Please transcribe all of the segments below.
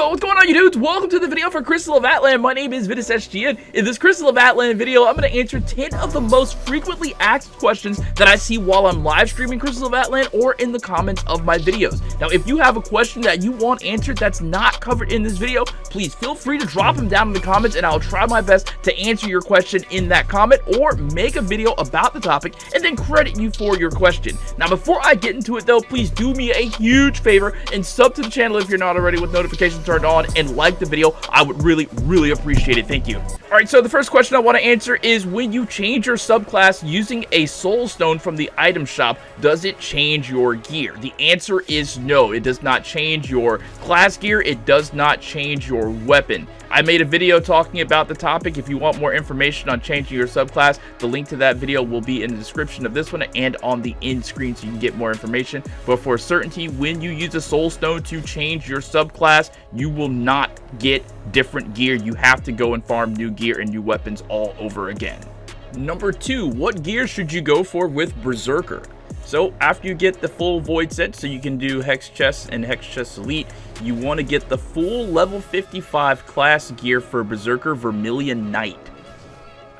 Yo, what's going on, you dudes? Welcome to the video for Crystal of Atlan. My name is Ventus. In this Crystal of Atlan video, I'm going to answer 10 of the most frequently asked questions that I see while I'm live streaming Crystal of Atlan or in the comments of my videos. Now, if you have a question that you want answered that's not covered in this video, please feel free to drop them down in the comments and I'll try my best to answer your question in that comment or make a video about the topic and then credit you for your question. Now, before I get into it though, please do me a huge favor and sub to the channel if you're not already with notifications turned on, and like the video. I would really appreciate it. Thank you. Alright, so the first question I want to answer is, when you change your subclass using a soul stone from the item shop, does it change your gear? The answer is no. It does not change your class gear. It does not change your weapon. I made a video talking about the topic. If you want more information on changing your subclass, the link to that video will be in the description of this one and on the end screen so you can get more information. But for certainty, when you use a soul stone to change your subclass, you will not get different gear. You have to go and farm new gear and new weapons all over again. Number 2, what gear should you go for with Berserker? So after you get the full void set, so you can do Hex Chest and Hex Chest Elite, you want to get the full level 55 class gear for Berserker Vermilion Knight.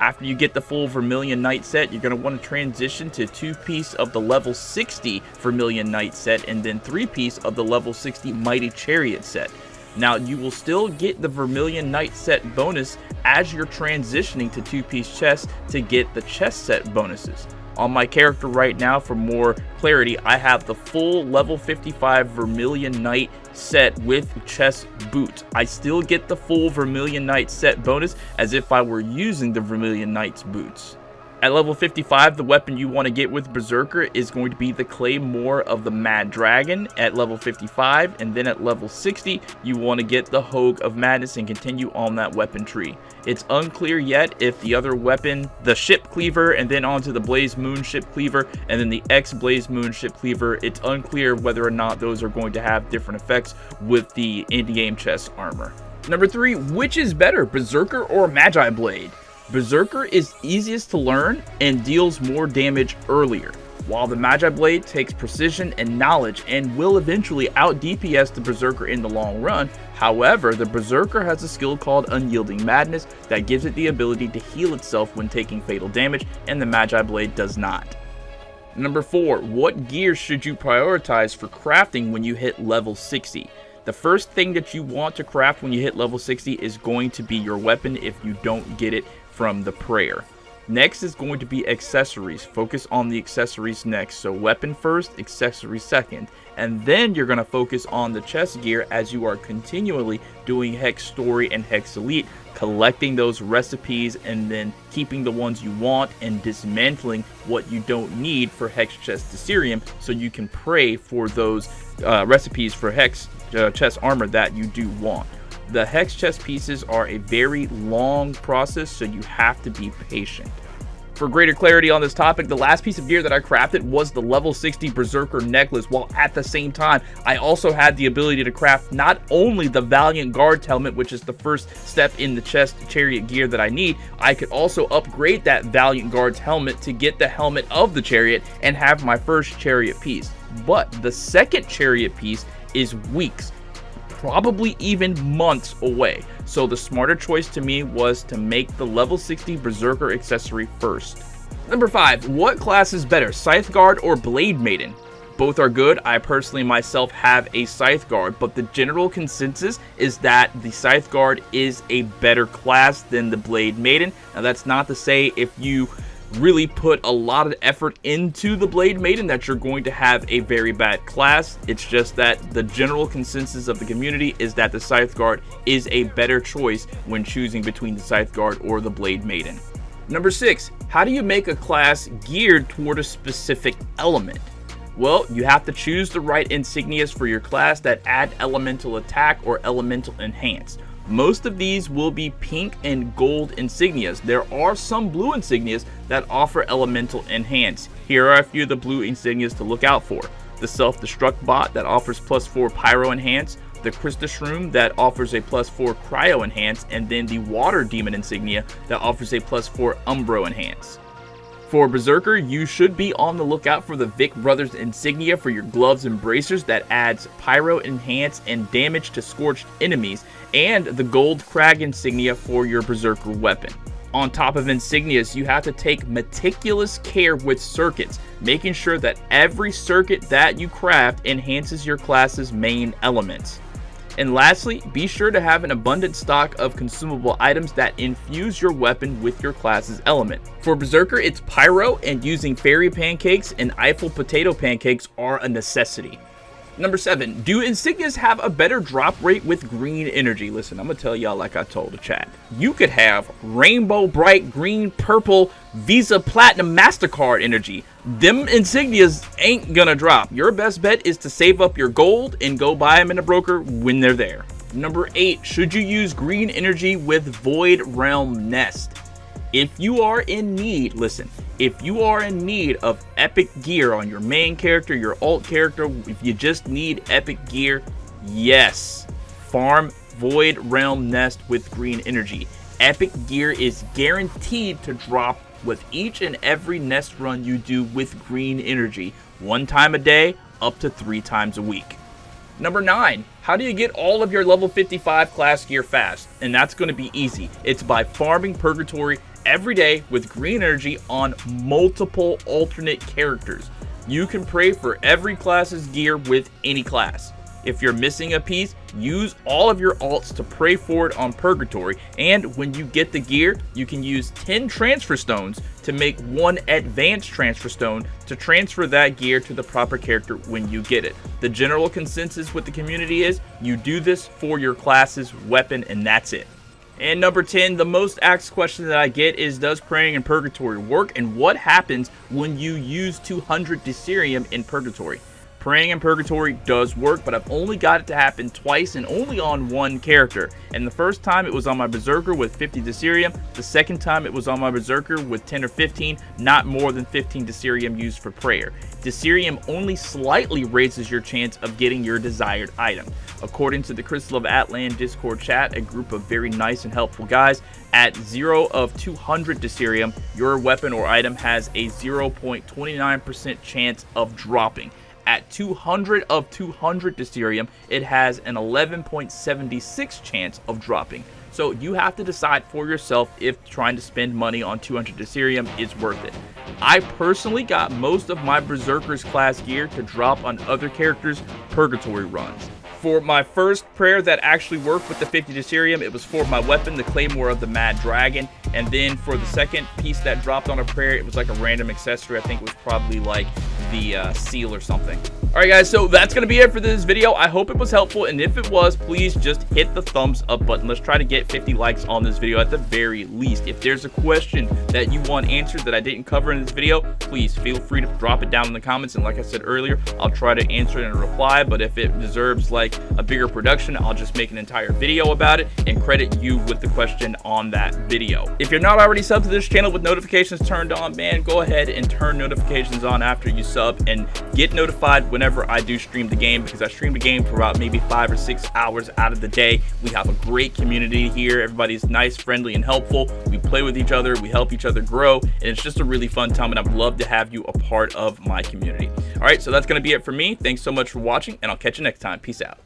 After you get the full Vermilion Knight set, you're going to want to transition to 2-piece of the level 60 Vermilion Knight set and then 3-piece of the level 60 Mighty Chariot set. Now, you will still get the Vermilion Knight set bonus as you're transitioning to 2-piece chest to get the chest set bonuses. On my character right now, for more clarity, I have the full level 55 Vermilion Knight set with chest boots. I still get the full Vermilion Knight set bonus as if I were using the Vermilion Knight's boots. At level 55, the weapon you want to get with Berserker is going to be the Claymore of the Mad Dragon at level 55, and then at level 60, you want to get the Hogue of Madness and continue on that weapon tree. It's unclear yet if the other weapon, the Ship Cleaver, and then onto the Blaze Moon Ship Cleaver, and then the X Blaze Moon Ship Cleaver, it's unclear whether or not those are going to have different effects with the in-game chest armor. Number 3, which is better, Berserker or Magi Blade? Berserker is easiest to learn and deals more damage earlier, while the Magi Blade takes precision and knowledge and will eventually out DPS the Berserker in the long run. However, the Berserker has a skill called Unyielding Madness that gives it the ability to heal itself when taking fatal damage, and the Magi Blade does not. Number 4, what gear should you prioritize for crafting when you hit level 60? The first thing that you want to craft when you hit level 60 is going to be your weapon if you don't get it from the prayer. Next is going to be accessories. Focus on the accessories next. So weapon first, accessories second. And then you're going to focus on the chest gear as you are continually doing Hex Story and Hex Elite, collecting those recipes and then keeping the ones you want and dismantling what you don't need for Hex Chest Decerium so you can pray for those recipes for Hex chest armor that you do want. The Hex chest pieces are a very long process, so you have to be patient. For greater clarity on this topic, the last piece of gear that I crafted was the level 60 Berserker necklace, while at the same time, I also had the ability to craft not only the Valiant Guard's helmet, which is the first step in the chest chariot gear that I need, I could also upgrade that Valiant Guard's helmet to get the helmet of the chariot and have my first chariot piece. But the second chariot piece is weeks, probably even months away. So the smarter choice to me was to make the level 60 Berserker accessory first. Number 5, what class is better, Scytheguard or Blade Maiden? Both are good. I personally myself have a Scytheguard, but the general consensus is that the Scytheguard is a better class than the Blade Maiden. Now that's not to say if you really put a lot of effort into the Blade Maiden that you're going to have a very bad class. It's just that the general consensus of the community is that the Scytheguard is a better choice when choosing between the Scytheguard or the Blade Maiden. Number 6, how do you make a class geared toward a specific element? Well, you have to choose the right insignias for your class that add elemental attack or elemental enhance. Most of these will be pink and gold insignias. There are some blue insignias that offer elemental enhance. Here are a few of the blue insignias to look out for. The self-destruct bot that offers +4 pyro enhance, the Crystal Shroom that offers a +4 cryo enhance, and then the water demon insignia that offers a +4 umbro enhance. For Berserker, you should be on the lookout for the Vic Brothers insignia for your gloves and bracers that adds pyro enhance and damage to scorched enemies, and the gold crag insignia for your Berserker weapon. On top of insignias, you have to take meticulous care with circuits, making sure that every circuit that you craft enhances your class's main elements. And lastly, be sure to have an abundant stock of consumable items that infuse your weapon with your class's element. For Berserker, it's Pyro, and using Fairy Pancakes and Eiffel Potato Pancakes are a necessity. Number 7, do insignias have a better drop rate with green energy? Listen, I'm gonna tell y'all like I told the chat. You could have rainbow bright green purple Visa Platinum MasterCard energy. Them insignias ain't gonna drop. Your best bet is to save up your gold and go buy them in a broker when they're there. Number 8, should you use green energy with Void Realm Nest? If you are in need, listen, if you are in need of epic gear on your main character, your alt character, if you just need epic gear, yes, farm Void Realm Nest with green energy. Epic gear is guaranteed to drop with each and every nest run you do with green energy, 1 time a day, up to 3 times a week. Number 9, how do you get all of your level 55 class gear fast? And that's going to be easy. It's by farming Purgatory every day with green energy on multiple alternate characters. You can pray for every class's gear with any class. If you're missing a piece, use all of your alts to pray for it on Purgatory, and when you get the gear, you can use 10 transfer stones to make 1 advanced transfer stone to transfer that gear to the proper character when you get it. The general consensus with the community is you do this for your class's weapon, and that's it. And number 10, the most asked question that I get is, does praying in Purgatory work, and what happens when you use 200 Desirium in Purgatory? Praying in Purgatory does work, but I've only got it to happen twice and only on 1 character. And the first time it was on my Berserker with 50 Desirium. The second time it was on my Berserker with 10 or 15, not more than 15 Desirium used for prayer. Desirium only slightly raises your chance of getting your desired item. According to the Crystal of Atlan Discord chat, a group of very nice and helpful guys, at 0 of 200 Desirium, your weapon or item has a 0.29% chance of dropping. At 200 of 200 Desirium, it has an 11.76 chance of dropping. So you have to decide for yourself if trying to spend money on 200 Desirium is worth it. I personally got most of my Berserker's class gear to drop on other characters' Purgatory runs. For my first prayer that actually worked with the 50 Desirium, it was for my weapon, the Claymore of the Mad Dragon. And then for the second piece that dropped on a prayer, it was like a random accessory. I think it was probably like the seal or something. Alright guys, so that's going to be it for this video. I hope it was helpful, and if it was, please just hit the thumbs up button. Let's try to get 50 likes on this video at the very least. If there's a question that you want answered that I didn't cover in this video, please feel free to drop it down in the comments, and like I said earlier, I'll try to answer it in a reply. But if it deserves like a bigger production, I'll just make an entire video about it and credit you with the question on that video. If you're not already subbed to this channel with notifications turned on, man, go ahead and turn notifications on after you sub and get notified whenever I do stream the game, because I stream the game for about maybe 5 or 6 hours out of the day. We have a great community here. Everybody's nice, friendly, and helpful. We play with each other, we help each other grow, and it's just a really fun time, and I would love to have you a part of my community. All right, so that's going to be it for me. Thanks so much for watching, and I'll catch you next time. Peace out.